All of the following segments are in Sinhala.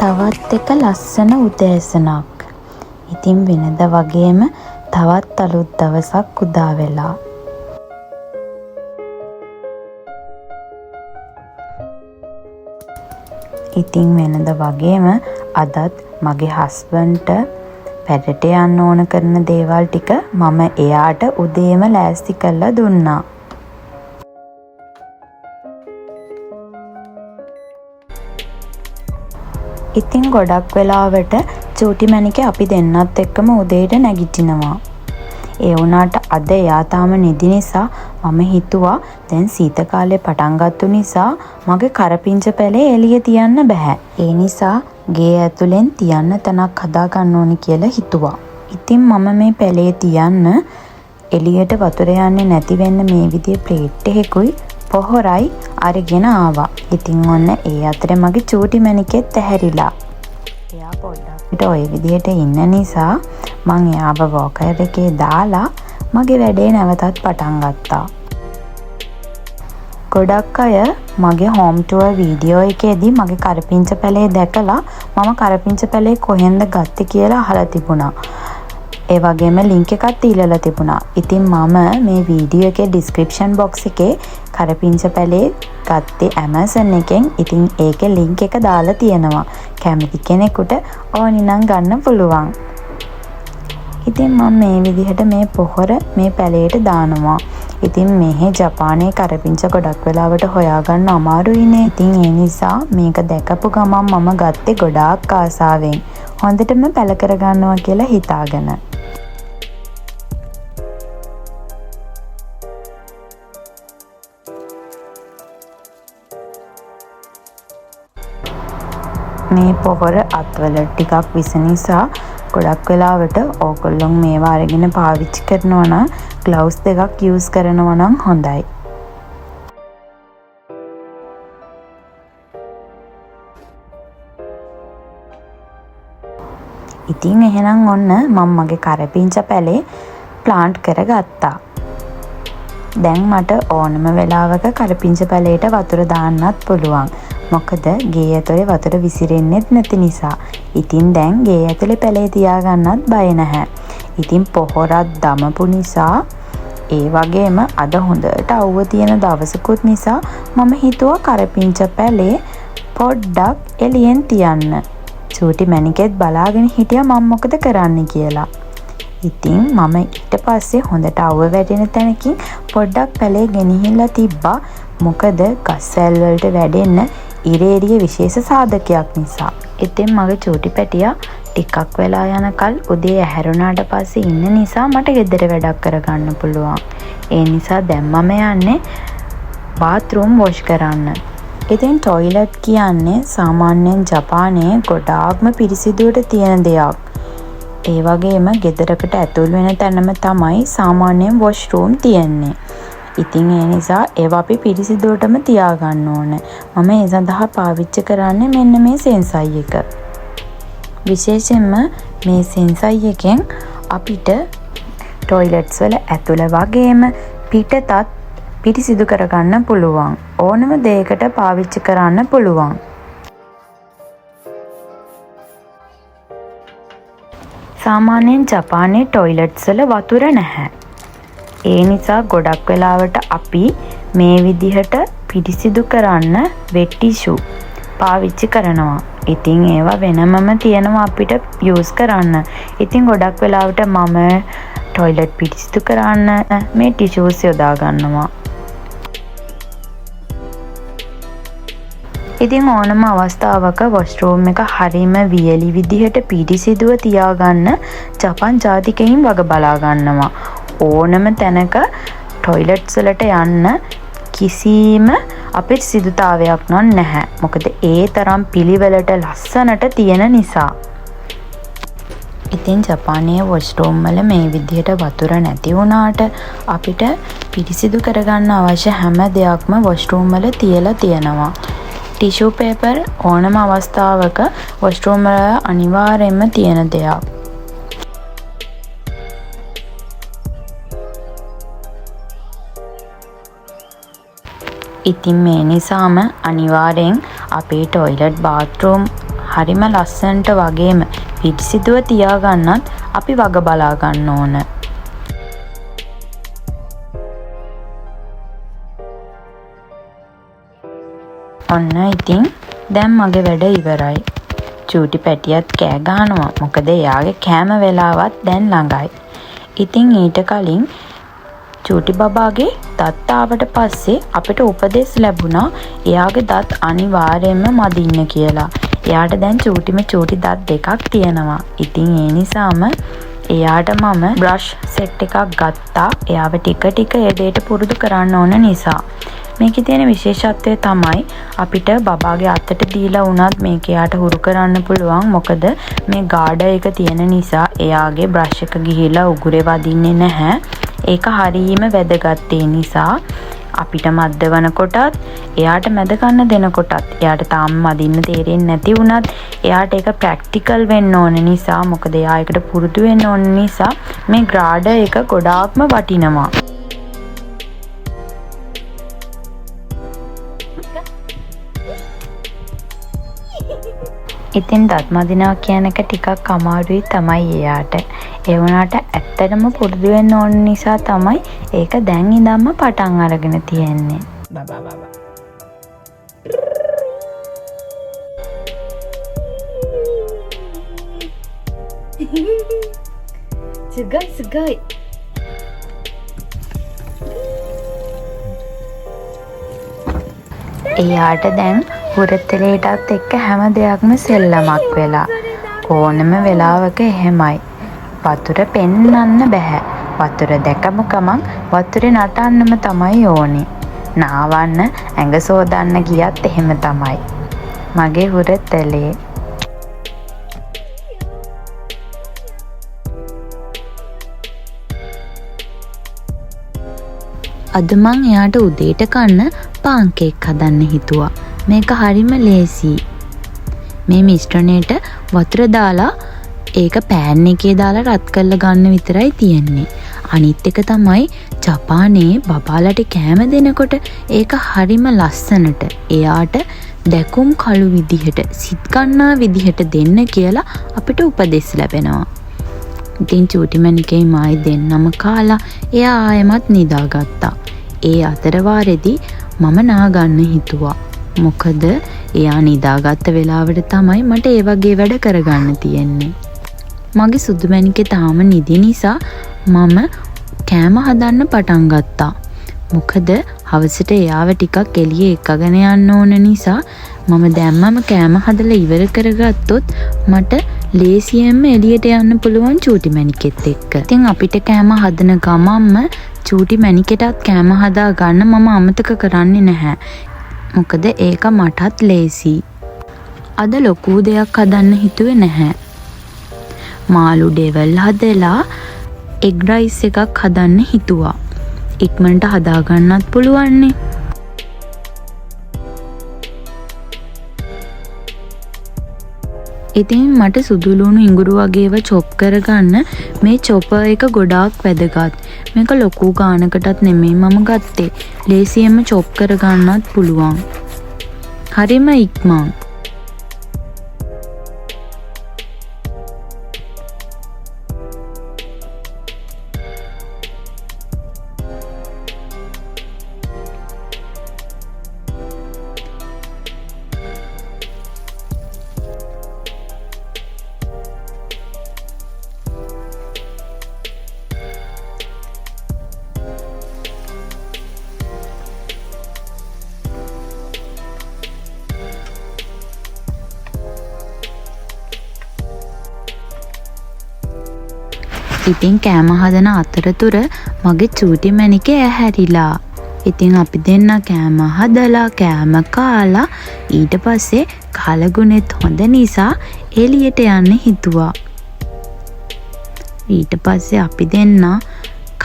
තවත් එක ලස්සන උදෑසනක්. ඉතින් වෙනද වගේම තවත් අලුත් දවසක් උදා වෙලා. ඉතින් වෙනද වගේම අදත් මගේ හස්බන්ඩ්ට වැඩට යන්න ඕන කරන දේවල් ටික මම එයාට උදේම ලෑස්ති කරලා දුන්නා. ඉතින් ගොඩක් වෙලාවට චූටි මැනිකේ අපි දෙන්නත් එක්කම උදේට නැගිටිනවා. ඒ වුණාට අද එයා තාම නිදි නිසා මම හිතුවා දැන් සීත කාලේ පටන් ගත්තු නිසා මගේ කරපිංච පැලේ එළිය තියන්න බෑ. ඒ නිසා ගේ ඇතුලෙන් තියන්න තැනක් හදා ගන්න ඕනි කියලා හිතුවා. ඉතින් මම මේ පැලේ තියන්න එළියට වතුර යන්නේ නැති වෙන්න මේ විදිහේ ප්ලේට් එකකුයි පොහොරයි අරගෙන ආවා. ඉතින් ඔන්න ඒ අතරේ මගේ චූටි මැනිකෙත් ඇහැරිලා. එයා පොඩ්ඩක් ඔය විදිහට ඉන්න නිසා මං එයාව වෝකර් එකේ දාලා මගේ වැඩේ නැවතත් පටන් ගත්තා. ගොඩක් අය මගේ හෝම් ටුවර් වීඩියෝ එකේදී මගේ කරපිංච පැලේ දැකලා මම කරපිංච පැලේ කොහෙන්ද ගත්තේ කියලා අහලා තිබුණා. ඒ වගේම ලින්ක් එකක් දීලා තිබුණා. ඉතින් මම මේ වීඩියෝ එකේ ඩිස්ක්‍රිප්ෂන් බොක්ස් එකේ කරපිංච පැලේ ගත්තේ Amazon එකෙන්. ඉතින් ඒකේ ලින්ක් එක දාලා තියෙනවා. කැමති කෙනෙකුට ඕනි නම් ගන්න පුළුවන්. ඉතින් මම මේ විදිහට මේ පොහොර මේ පැලේට දානවා. ඉතින් මෙහි ජපානයේ කරපිංච ගොඩක් වෙලාවට හොයාගන්න අමාරුයිනේ. ඉතින් ඒ නිසා මේක දැකපු ගමන් මම ගත්තේ ගොඩාක් ආසාවෙන්. හොඳටම පැල කරගන්නවා කියලා හිතාගෙන. මේ පොහොර අත්වල ටිකක් විස නිසා ගොඩක් වෙලාවට ඕගොල්ලෝ මේවා අරගෙන පාවිච්චි කරනවා නම් ග්ලව්ස් දෙකක් යූස් කරනවා නම් හොඳයි. ඉතින් එහෙනම් ඔන්න මම මගේ කරපිංච පැලේ ප්ලාන්ට් කරගත්තා. දැන් මට ඕනම වෙලාවක කරපිංච පැලේට වතුර දාන්නත් පුළුවන්. මොකද ගේ ඇතුලේ වතුර විසිරෙන්නෙත් නැති නිසා. ඉතින් දැන් ගේ ඇතුලේ පැලේ තියාගන්නත් බය නැහැ. ඉතින් පොහොරක් දමපු නිසා ඒ වගේම අද හොඳට අවුව තියෙන දවසකුත් නිසා මම හිතුවා කරපිංච පැලේ පොඩ්ඩක් එළියෙන් තියන්න. චූටි මැනිකෙත් බලාගෙන හිටියා මම මොකද කරන්න කියලා. ඉතින් මම ඊට පස්සේ හොඳට අවුව වැටෙන තැනකින් පොඩ්ඩක් පැලේ ගෙනිහිල්ලා තිබ්බා. මොකද ගස්වැල් වලට වැඩෙන්න ඉරේරිය විශේෂ සාධකයක් නිසා. ඉතින් මගේ චූටි පැටියා ටිකක් වෙලා යනකල් උදේ ඇහැරුණාට පස්සේ ඉන්න නිසා මට ගෙදර වැඩක් කරගන්න පුළුවන්. ඒ නිසා දැන් මම යන්නේ බාත්රූම් වොෂ් කරන්න. ඉතින් ටොයිලට් කියන්නේ සාමාන්‍යයෙන් ජපානයේ ගොඩාක්ම පිරිසිදුවට තියෙන දෙයක්. ඒ වගේම ගෙදරකට ඇතුල් වෙන තැනම තමයි සාමාන්‍යයෙන් වොෂ්රූම් තියෙන්නේ. ඉතින් ඒ නිසා ඒවා අපි පිරිසිදුවටම තියාගන්න ඕන. මම ඒ සඳහා පාවිච්චි කරන්නේ මෙන්න මේ සෙන්සයි එක. විශේෂයෙන්ම මේ සෙන්සයි එකෙන් අපිට ටොයිලට්ස් වල ඇතුළ වගේම පිටතත් පිරිසිදු කරගන්න පුළුවන්. ඕනම දෙයකට පාවිච්චි කරන්න පුළුවන්. සාමාන්‍යයෙන් ජපානයේ ටොයිලට්ස් වල වතුර නැහැ. ඒ නිසා ගොඩක් වෙලාවට අපි මේ විදිහට පිරිසිදු කරන්න වෙට් ටිෂු පාවිච්චි කරනවා. ඉතින් ඒවා වෙනමම තියෙනවා අපිට යූස් කරන්න. ඉතින් ගොඩක් වෙලාවට මම ටොයිලට් පිරිසිදු කරන්න මේ ටිෂූස් යොදා ගන්නවා. ඉතින් ඕනම අවස්ථාවක වොෂ්රූම් එක හරීම වියලි විදිහට පිරිසිදුව තියාගන්න ජපන් ජාතිකයින් වග බලා ගන්නවා. ඕනම තැනක ටොයිලට්ස් වලට යන්න කිසිම අපිරිසිදුතාවයක් නැහැ. මොකද ඒ තරම් පිළිවෙලට ලස්සනට තියෙන නිසා. ඉතින් ජපානයේ වොෂ්රූම් වල මේ විදිහට වතුර නැති වුණාට අපිට පිරිසිදු කරගන්න අවශ්‍ය හැම දෙයක්ම වොෂ්රූම් වල තියලා තියෙනවා. ටිෂු පේපර් ඕනම අවස්ථාවක වොෂ්රූම් වල අනිවාර්යයෙන්ම තියෙන දෙයක්. ඉතින් මේ නිසාම අනිවාර්යෙන් අපේ ටොයිලට් බාත්රූම් හරිම ලස්සනට වගේම පිරිසිදුව තියාගන්නත් අපි වග බලා ගන්න ඕන. ඔන්න ඉතින් දැන් මගේ වැඩ ඉවරයි. චූටි පැටියත් කෑ ගහනවා. මොකද එයාගේ කෑම වෙලාවත් දැන් ළඟයි. ඉතින් ඊට කලින් චූටි බබාගේ දත් ආවට පස්සේ අපිට උපදෙස් ලැබුණා එයාගේ දත් අනිවාර්යයෙන්ම මදින්න කියලා. එයාට දැන් චූටි දත් දෙකක් තියෙනවා. ඉතින් ඒ නිසාම එයාට මම බ්‍රෂ් සෙට් එකක් ගත්තා. එයාව ටික ටික ඒ දෙයට පුරුදු කරන්න ඕන නිසා. මේකේ තියෙන විශේෂත්වය තමයි අපිට බබාගේ අතට දීලා වුණත් මේක එයාට හුරු කරන්න පුළුවන්. මොකද මේ ගාඩර් එක තියෙන නිසා එයාගේ බ්‍රෂ් එක ගිහිලා උගුරේ වදින්නේ නැහැ. ඒක හරීම වැදගත්. ඒ නිසා අපිට මද්දවන කොටත් එයාට මැද ගන්න දෙනකොටත් එයාට තාම මදින්න තේරෙන්නේ නැති වුණත් එයාට ඒක ප්‍රැක්ටිකල් වෙන්න ඕන නිසා, මොකද එයා ඒකට පුරුදු වෙන්න ඕන නිසා මේ ගාඩර් එක ගොඩාක්ම වටිනවා. ඉතින් දත් මදිනවා කියන එක ටිකක් අමාරුයි තමයි එයාට. ඒ වුණාට ඇත්තටම පුරුදු වෙන්න ඕන නිසා තමයි ඒක දැන් ඉඳන්ම පටන් අරගෙන තියෙන්නේ. සුගයි. එයාට දැන් හුරතලේටත් එක්ක හැම දෙයක්ම සෙල්ලමක් වෙලා. ඕනම වෙලාවක එහෙමයි. වතුර පෙන්නන්න බෑ. වතුර දැකම ගමන් වතුරේ නටන්නම තමයි ඕනේ. නාවන්න ඇඟ සෝදන්න ගියත් එහෙම තමයි. මගේ හුරතලේ. අද මං එයාට උදේට කන්න පාන් කේක් හදන්න හිතුවා. මේක හරිම ලේසි. මේ මිශ්‍රණයට වතුර දාලා ඒක පෑන් එකේ දාලා රත් කරලා ගන්න විතරයි තියෙන්නේ. අනිත් එක තමයි ජපානයේ බබාලට කෑම දෙනකොට ඒක හරිම ලස්සනට එයාට දැකුම් කළු විදිහට සිත් ගන්නා විදිහට දෙන්න කියලා අපිට උපදෙස් ලැබෙනවා. ඉතින් චූටි මණිකේ මායි දෙන්නම කාලා එයා ආයෙමත් නිදාගත්තා. ඒ අතරවාරෙදි මම නාගන්න හිතුවා. මොකද එයා නිදාගත්ත වෙලාවට තමයි මට ඒ වගේ වැඩ කරගන්න තියෙන්නේ. මගේ සුදු මණිකේ තාම නිදි නිසා මම කෑම හදන්න පටන් ගත්තා. මොකද හවසට එයාව ටිකක් එළියේ එක්කගෙන යන්න ඕන නිසා මම දැම්මම කෑම හදලා ඉවර කරගත්තොත් මට ලේසියෙන්ම එළියට යන්න පුළුවන් චූටි මණිකෙත් එක්ක. ඉතින් අපිට කෑම හදන ගමන්ම චූටි මණිකෙටත් කෑම හදා ගන්න මම අමතක කරන්නේ නැහැ. මොකද ඒක මටත් ලේසි. අද ලොකු දෙයක් හදන්න හිතුවේ නැහැ. මාළු ඩෙවල් හදලා එග් රයිස් එකක් හදන්න හිතුවා. ඉක්මනට හදා ගන්නත් පුළුවන්නේ. ඉතින් මට සුදු ලුණු ඉඟුරු වගේව චොප් කරගන්න මේ චොපර් එක ගොඩාක් වැදගත්. මේක ලොකු ගානකටත් නෙමෙයි මම ගත්තේ. ලේසියෙන්ම චොප් කරගන්නත් පුළුවන්. හරිම ඉක්මන්. ඉතින් කෑම හදන අතරතුර මගේ චූටි මණිකේ ඇහැරිලා. ඉතින් අපි දෙන්න කෑම හදලා කෑම කාලා ඊට පස්සේ කාලගුණෙත් හොඳ නිසා එළියට යන්න හිතුවා. ඊට පස්සේ අපි දෙන්න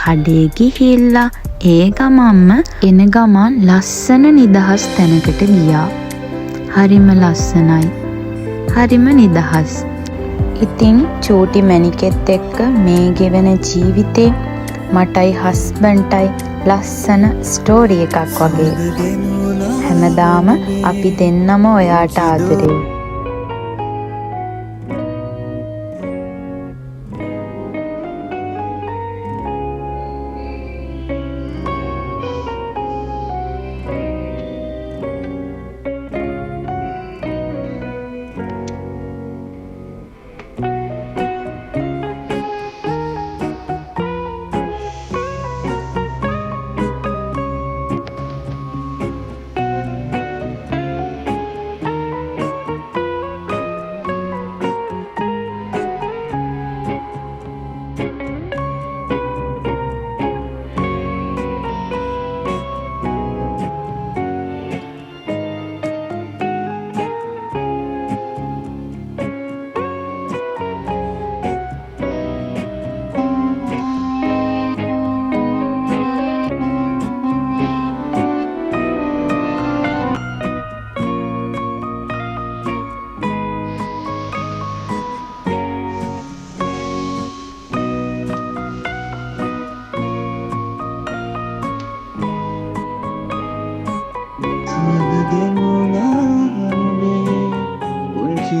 කඩේ ගිහිල්ලා ඒ ගමන්ම එන ගමන් ලස්සන නිදහස් තැනකට ගියා. හරිම ලස්සනයි. හරිම නිදහස්. ඉතින් චූටි මණිකෙත් එක්ක මේ ගෙවෙන ජීවිතේ මටයි හස්බන්ඩ්ටයි ලස්සන ස්ටෝරි එකක් වගේ. හැමදාම අපි දෙන්නම ඔයාට ආදරේ.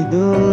සිදු